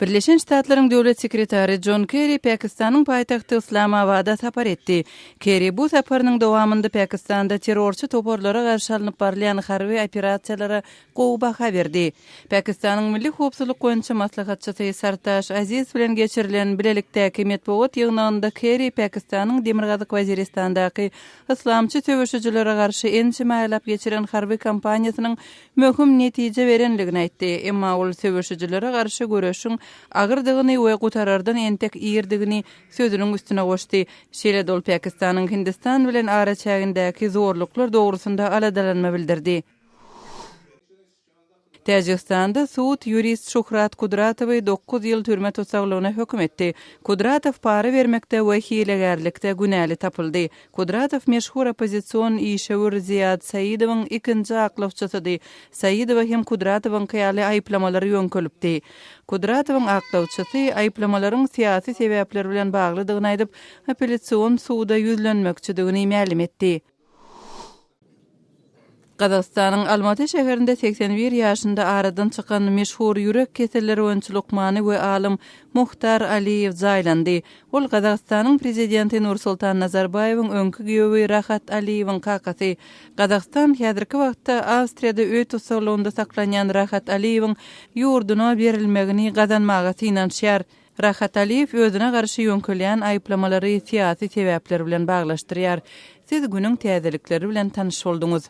Birleşen Ştatlaryň döwlet sekretary John Kerry Pakistanyň paýtagty Islamabada sapar etdi. Kerry bu saparynyň dowamynda Pakistanda terrorçy toporlara garşy alynıp barlayan harby operasiýalara gowy baha berdi. Pakistanyň Milli Howpsuzlyk goýunça maslahatçysy Sartash Aziz bilen geçirilen bilelikdäki medeniýet ýygnagynda Kerry Pakistanyň Demirgazyk Waziristandaky islamçy töweşijilere garşy ençimäläp geçiren harby kampaniýasynyň möhüm netije berenligini aýtdy. Emma ol töweşijilere garşy göreşiň agyrdygyny we gutarardan entek ýerdigini sözüniň üstüne goşdy. Şeýle dol Pakistanyň Hindistan bilen ara çägindäki zorluklar dogrusynda aladalanma bildirdi. Täjikistanda suud jurist Şuhrat Kudratowy 9 ýyl türme tutsaglygyna hökm etdi. Kudratow para bermekde we hilegärlikde günäli tapyldy. Kudratow meşhur opozisiýon işewir Ziyad Sayidowyň ikinji aklawçysydy. Sayidow hem Kudratowyň kyýaly aýplamalary ýönkölipdi. Kudratowyň aklawçysy aýplamalaryň syýasy sebäpler bilen baglydygyny aýdyp, apelляцион suwda ýüzlenmekçidigini ma'lum etdi. Qazaqstanyň Almaty şäherinde 81 ýaşynda aradan çykan meşhur ýürek keselleri öňçü Lukmany we alim Muhtar Aliýew zaýlandy. Ol Qazaqstanyň prezidenti Nursultan Nazarbayewiň öňkü güýewi Rahat Aliýewiň kakasy. Qazaqstan häzirki wagtda Awstriýada öýt usulunda saklanýan Rahat Aliýewiň ýurduna berilmegini gazanmaga synanýar. Rahat Aliýew özüne garşy ýönkölýän aýplamalary syýasy sebäpler bilen baglaşdyrýar. Siz günüň täzelikleri bilen tanyş boldunuz.